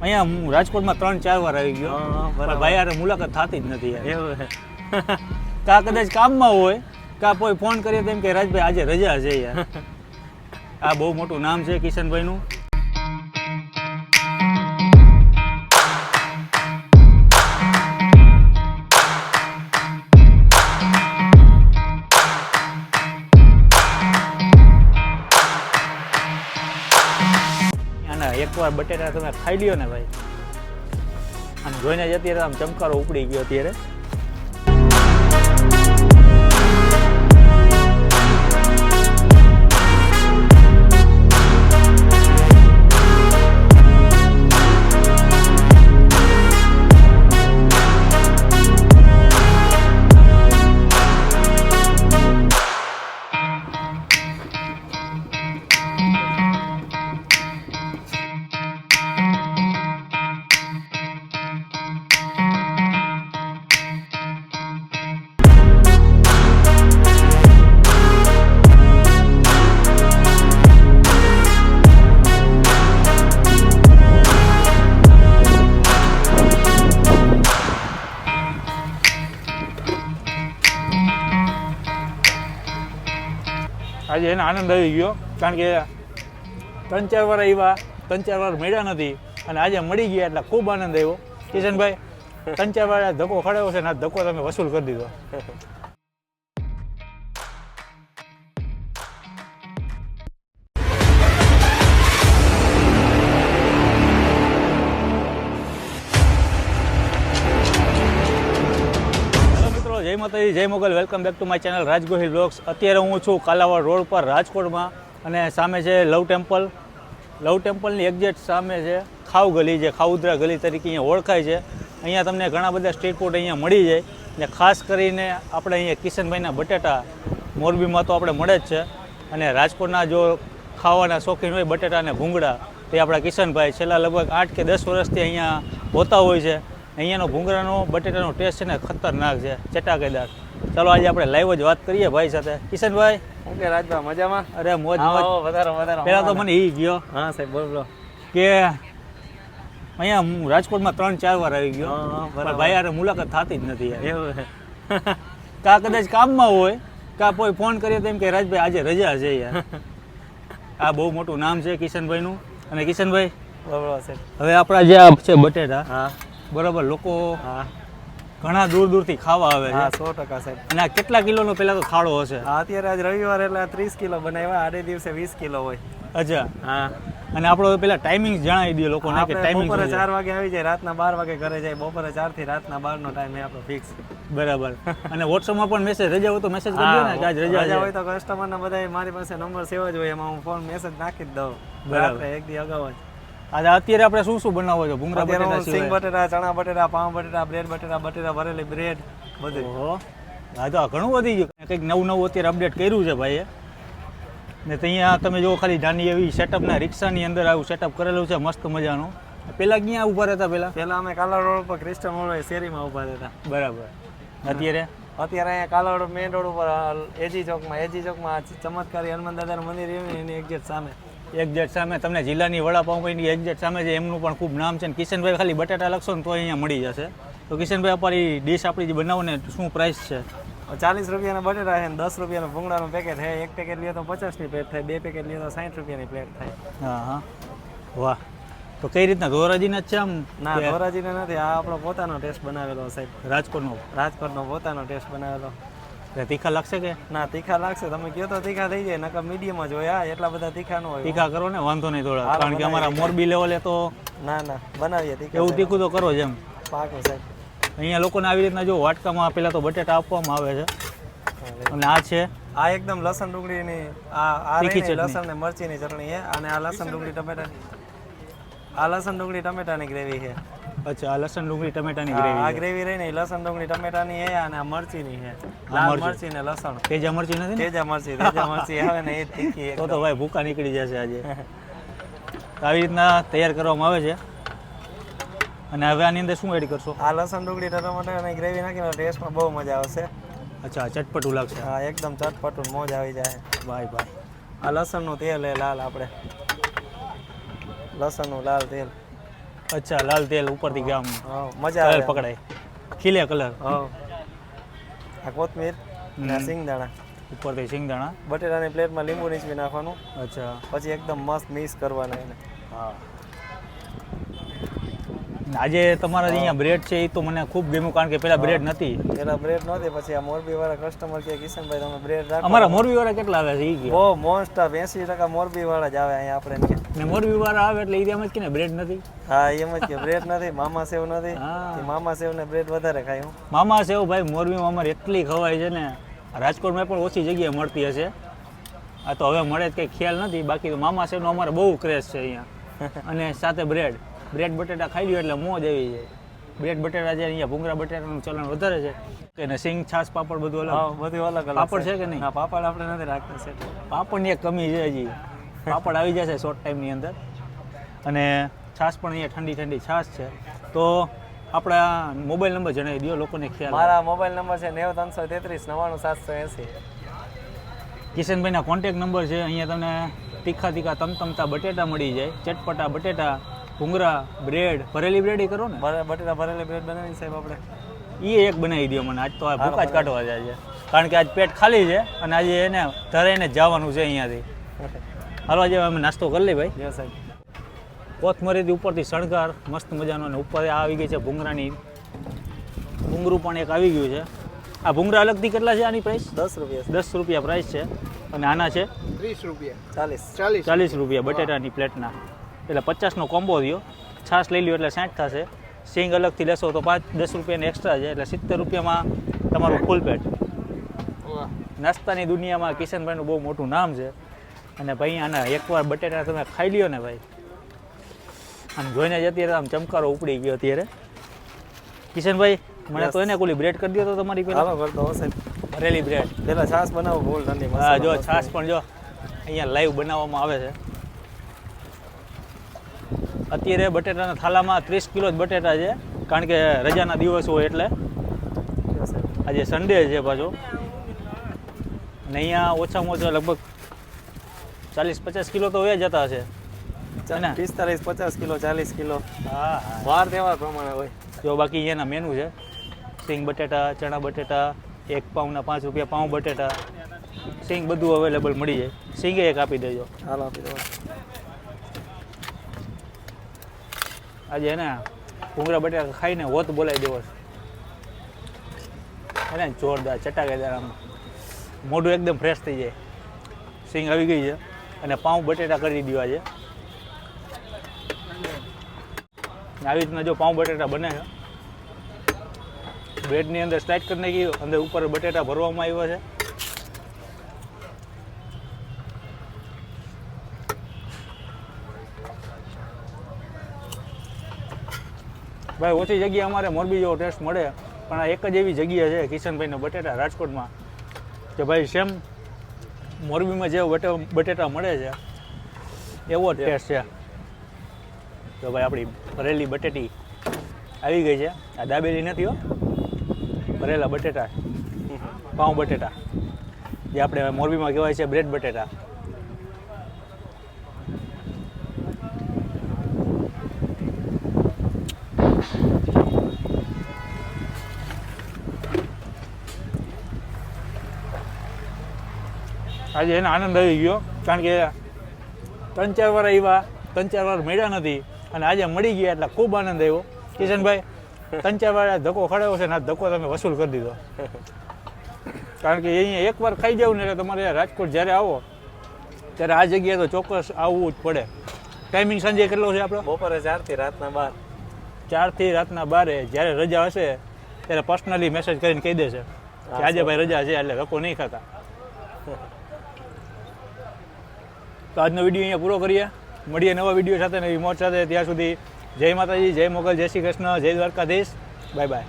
અહીંયા હું રાજકોટમાં 3-4 વાર આવી ગયો પણ ભાઈ યાર મુલાકાત થતી જ નથી યાર. એવું કા કદાચ કામમાં હોય કા કોઈ ફોન કરીએ તેમ કે રાજભાઈ આજે રજા છે યાર. આ બહુ મોટું નામ છે કિશનભાઈનું. એકવાર બટેટા તમે ખાઈ લ્યો ને ભાઈ, આમ જોઈને જ અત્યારે આમ ચમકારો ઉપડી ગયો અત્યારે. આજે એને આનંદ આવી ગયો કારણ કે 3-4 વાર આવ્યા, 3-4 વાર મળ્યા નથી અને આજે મળી ગયા એટલે ખૂબ આનંદ આવ્યો. કિશનભાઈ 3-4 વાર ધક્કો ખડાવ્યો છે ને આ ધક્કો તમે વસૂલ કરી દીધો. જય માતાજી, જય Mogal. Welcome back to my channel Raj Gohil blogs. અત્યારે હું છું કાલાવાડ રોડ પર રાજકોટમાં અને સામે છે લવ ટેમ્પલ. લવ ટેમ્પલની એક્ઝેક્ટ સામે છે ખાવ ગલી, જે ખાઉદરા ગલી તરીકે અહીંયા ઓળખાય છે. અહીંયા તમને ઘણા બધા સ્ટ્રીટ ફૂડ અહીંયા મળી જાય ને ખાસ કરીને આપણે અહીંયા કિશનભાઈના બટેટા મોરબીમાં તો આપણે મળે જ છે અને રાજકોટના જો ખાવાના શોખીન હોય બટેટા અને ભૂંગળા તે આપણા કિશનભાઈ છેલ્લા લગભગ 8 કે 10 વર્ષથી અહીંયા હોતા હોય છે. અહીંયાનો ભૂંગળાનો બટેટાનો ટેસ્ટ છે ને ખતરનાક છે, ચટાકેદાર. ચાલો આજે આપણે લાઈવ જ વાત કરીએ ભાઈ સાથે. કિશનભાઈ શું કે રાજભાઈ મજામાં? અરે મોજ મોજ. વધારો પહેલાં તો મને એ ગયો હા સાહેબ બોલો કે અહીંયા હું રાજકોટમાં 3-4 વાર આવી ગયો પણ ભાઈ યાર મુલાકાત થતી જ નથી યાર. એવું કા કદાચ કામમાં હોય કા કોઈ ફોન કરીએ તેમ કે રાજભાઈ આજે રજા છે યાર. આ બહુ મોટું નામ છે કિશનભાઈનું. અને કિશનભાઈ બરોબર સાહેબ, હવે આપણા જે આ છે બટેટા હા બરાબર, લોકો હા ઘણા દૂર દૂરથી ખાવા આવે હા છે. 100% સાહેબ. અને આ કેટલા કિલોનો પહેલા તો થાળો હશે? હા અત્યારે આજ રવિવાર એટલે 30 કિલો બનાવ્યા, આડે દિવસે 20 કિલો હોય. અચ્છા. હા અને આપણો પેલા ટાઈમિંગ જણાવી દઈએ લોકોને કે આપણે ટાઈમિંગ બપોરે 4 વાગે આવી જાય, રાતના 12 વાગે ઘરે જાય. બપોરે 4 થી રાતના 12 નો ટાઈમ આપણો ફિક્સ. બરાબર. અને વોટ્સઅપમાં પણ મેસેજ રજા હોય તો મેસેજ કરી દો ને કે આજ રજા રજા છે. હોય તો કસ્ટમરના બધા મારી પાસે નંબર સેવ જ હોય, એમાં હું ફોન મેસેજ નાખી જ દઉં. બરાબર. બરાબર એક દી અગાઉ જ. આજે અત્યારે આપણે શું શું બનાવો છો? ભૂંગળા અત્યારે બટેટા હું સિંગ સિવાય? બટેટા, ચણા બટેટા, પાઉં બટેટા, બ્રેડ બટેટા, બટેટા ભરેલી બ્રેડ બધું. ઓહો, હા તો આ ઘણું વધી ગયું. કંઈક નવું અત્યારે અપડેટ કર્યું છે ભાઈએ. ને ત્યાં તમે જો ખાલી નાની એવી સેટઅપના રિક્ષાની અંદર આવું સેટઅપ કરેલું છે મસ્ત મજાનું. પહેલાં ક્યાં ઊભા રહેતા પહેલાં? પહેલા અમે કાલા રોડ પર ક્રિસ્ટન મોલ શેરીમાં ઊભા રહેતા. બરાબર. અત્યારે અહીંયા કાલા રોડ મેઇન રોડ ઉપર એજી ચોકમાં ચમત્કારી હનુમાન દાદાનું મંદિર રહ્યું એની એક્ઝેક્ટ સામે. એક્ઝેક્ટ સામે તમને જિલ્લાની વડાપાઉંની એક્ઝેક્ટ સામે છે, એમનું પણ ખૂબ નામ છે. ને કિશનભાઈ ખાલી બટાટા લખશો ને તો અહીંયા મળી જશે. તો કિશનભાઈ આપણી ડીશ આપણી જે બનાવો ને શું પ્રાઇસ છે? 40 રૂપિયાના બટેટા છે, 10 રૂપિયાનું ભૂંગળાનું પેકેટ છે. એક પેકેટ લે તો 50ની પ્લેટ થાય, 2 પેકેટ લે તો 60 રૂપિયાની પ્લેટ થાય. હા હા, વાહ. તો કઈ રીતના ધોરાજીના જ છે આમ? ના ધોરાજીને નથી, આ આપણો પોતાનો ટેસ્ટ બનાવેલો સાહેબ. રાજકોટનો પોતાનો ટેસ્ટ બનાવેલો. તીખા લાગશે કે? ના તીખા લાગશે, તમે કહો તો તીખા થઈ જાય, નકર મીડિયમ જ હોય. હા એટલા બધા તીખા ન હોય. તીખા કરો ને, વાંધો નહીં થોડા, કારણ કે અમારા મોરબી લેવલે તો ના બનાવીએ તીખા. એવું તીખું તો કરો જ એમ. પાકું સાહેબ. અહીંયા લોકોને આવી રીતના જો વાટકામાં પેલા તો બટેટા આપવામાં આવે છે. અને આ છે આ એકદમ લસણ ડુંગળીની આ લસણ ને મરચીની ચટણી છે. અને આ લસણ ડુંગળી ટમેટાની ગ્રેવી છે. અચ્છા, આ લસણ ડુંગળી ટમેટાની આ ગ્રેવી. ગ્રેવી રહી ને લસણ ડુંગળી ટમેટાની છે અને આ મરચીની છે. લાલ મરચી ને લસણ. તેજા મરચી નથી? તેજા મરચી આવે ને એ તીખી. તો ભાઈ ભૂકા નીકળી જશે આજે. આવી રીતના તૈયાર કરવામાં આવે છે. અને હવે આની અંદર શું એડ કરશો? આ લસણ ડુંગળી ટમેટાની ગ્રેવી નાખીને ટેસ્ટમાં બહુ મજા આવશે. અચ્છા, ચટપટું લાગશે. હા એકદમ ચટપટું મોજ આવી જાય. ભાઈ આ લસણનું તેલ એ લાલ, આપણે લસણનું લાલ તેલ. અચ્છા લાલ તેલ ઉપરથી ગામ હા મજા કલર આવે પકડાય ખીલે કલર હા આ કોથમીર ને આ સિંગદાણા ઉપરથી સિંગદાણા બટેટાની પ્લેટમાં લીંબુ નીચવી નાખવાનું અચ્છા પછી એકદમ મસ્ત મિક્સ કરવાના એને હા આજે તમારા અહીંયા બ્રેડ છે એ તો મને ખૂબ ગમ્યું કારણ કે પેલા બ્રેડ નથી પેલા બ્રેડ નહોતી પછી આ મોરબી વાળા કસ્ટમર કે કિશનભાઈ તમે બ્રેડ રાખો અમારા મોરબી વાળા કેટલા આવે છે એ કે બહુ મોસ્ટ ઓફ 80% મોરબી વાળા જ આવે અહીંયા આપણે એમ કે ને મોરબી વાળા આવે એટલે એ એમ જ કે ને બ્રેડ નથી હા એમ જ કે બ્રેડ નથી મામા સેવ નથી હા. એ મામા સેવ ને બ્રેડ વધારે ખાય હું મામા સેવ ભાઈ મોરબીમાં અમારે એટલી ખવાય છે ને રાજકોટમાં પણ ઓછી જગ્યાએ મળતી હશે આ તો હવે મળે જ કંઈ ખ્યાલ નથી બાકી તો મામા સેવનો અમારે બહુ ક્રેઝ છે અહીંયા અને સાથે બ્રેડ બટેટા ખાઈ લ્યો એટલે મોજ આવી જાય બ્રેડ બટેટા છે અહીંયા ભૂંગળા બટેટાનું ચલણ વધારે છે કે ને સિંગ છાસ પાપડ બધું અલગ હા બધું અલગ અલગ પાપડ છે કે નહીં ના પાપડ આપણે નથી રાખતા સેટ પાપડની એક કમી છે હજી પાપડ આવી જશે શોર્ટ ટાઈમની અંદર અને છાસ પણ અહીંયા ઠંડી ઠંડી છાસ છે તો આપણા મોબાઈલ નંબર જણાવી દો લોકોને ખ્યાલ આવે. મારા મોબાઈલ નંબર છે 9333 99780 કિશનભાઈના કોન્ટેક નંબર છે અહીંયા તમને તીખા તીખા તમતમતા બટેટા મળી જાય ચટપટા બટેટા ભૂંગળા બ્રેડ ભરેલી બ્રેડ કરો ને બટેટા ભરેલી બ્રેડ બનાવી સાહેબ આપણે એ એક બનાવી દો મને આજ તો આ ભૂકા જ કાઢવા જાય છે કારણ કે આજ પેટ ખાલી છે અને આજે એને ધરાઈને જ જવાનું છે અહીંયાથી હાલો આજે અમે નાસ્તો કરી લઈએ ભાઈ યસ સાહેબ કોથમરીથી ઉપરથી શણગાર મસ્ત મજાનો અને ઉપર આ આવી ગઈ છે ભૂંગળાની ભૂંગળું પણ એક આવી ગયું છે આ ભૂંગળા અલગથી કેટલા છે આની પ્રાઇસ 10 રૂપિયા 10 રૂપિયા પ્રાઇસ છે અને આના છે 30 રૂપિયા 40 40 રૂપિયા બટેટાની પ્લેટના એટલે 50નો કોમ્બો થયો છાશ લઈ લ્યો એટલે 60 થશે સિંગ અલગથી લેશો તો 5-10 રૂપિયાની એક્સ્ટ્રા છે એટલે 70 રૂપિયામાં તમારું ફૂલ પેટ નાસ્તાની દુનિયામાં કિશનભાઈનું બહુ મોટું નામ છે અને ભાઈ આના એકવાર બટેટા તમે ખાઈ લ્યો ને ભાઈ આમ જોઈને જ અત્યારે આમ ચમકારો ઉપડી ગયો અત્યારે કિશનભાઈ મને તો એને કોલી બ્રેડ કરી દો તો તમારી પેલા હાલો કરતો હશે ભરેલી બ્રેડ પેલા છાસ બનાવો ફૂલ ઠંડી હા મસાલો જો છાશ પણ જો અહીંયા લાઈવ બનાવવામાં આવે છે અત્યારે બટેટાના થાલામાં 30 કિલો જ બટેટા છે કારણ કે રજાના દિવસ હોય એટલે યસ સાહેબ આજે સન્ડે છે પાછો અને અહીંયા ઓછામાં ઓછા લગભગ 40-50 કિલો તો હોય જતા હશે ને? 45-50 કિલો 40 કિલો હા હા વાર તહેવાર પ્રમાણે હોય જો બાકી અહીંયાના મેનુ છે સિંગ બટેટા ચણા બટેટા 1 પાઉના 5 રૂપિયા પાઉં બટેટા સિંગ બધું અવેલેબલ મળી જાય સિંગે એક આપી દેજો હાલો આપી દો આજે એને ભૂંગળા બટેટા ખાઈને હોત બોલાવી દેવો છે એને જોરદાર ચટાકેદાર આમ મોઢું એકદમ ફ્રેશ થઈ જાય સિંગ આવી ગઈ છે અને પાઉં બટેટા કરી દીધા છે આવી રીતના જો પાઉં બટેટા બને છે બ્રેડની અંદર સ્લાઇડ કરી નાખી અંદર ઉપર બટેટા ભરવામાં આવ્યો છે ભાઈ ઓછી જગ્યાએ અમારે મોરબી જેવો ટેસ્ટ મળે પણ આ એક જ એવી જગ્યા છે કિશનભાઈના બટેટા રાજકોટમાં કે ભાઈ સેમ મોરબીમાં જેવો બટેટા મળે છે એવો જ ટેસ્ટ છે તો ભાઈ આપણી ભરેલી બટેટી આવી ગઈ છે આ દાબેલી નથી હો ભરેલા બટેટા પાઉં બટેટા જે આપણે મોરબીમાં કહેવાય છે બ્રેડ બટેટા આજે એને આનંદ આવી ગયો કારણ કે 3-4 વાર આવ્યા 3-4 વાર મળ્યા નથી અને આજે મળી ગયા એટલે ખૂબ આનંદ આવ્યો કિશનભાઈ 3-4 વાર ધક્કો ખડાવ્યો છે ને આ ધક્કો તમે વસૂલ કરી દીધો કારણ કે અહીંયા એકવાર ખાઈ જાવ ને એટલે તમારે રાજકોટ જ્યારે આવો ત્યારે આ જગ્યાએ તો ચોક્કસ આવવું જ પડે ટાઈમિંગ સાંજે કેટલો છે આપણો બપોરે 4 થી રાતના 12 4 થી રાતના 12 જ્યારે રજા હશે ત્યારે પર્સનલી મેસેજ કરીને કહી દેશે કે આજે ભાઈ રજા છે એટલે ધક્કો નહીં ખાતા તો આજનો વિડીયો અહીંયા પૂરો કરીએ મળીએ નવા વિડીયો સાથે નવી મોજ સાથે ત્યાં સુધી જય માતાજી જય મોગલ જય શ્રી કૃષ્ણ જય દ્વારકાધીશ બાય બાય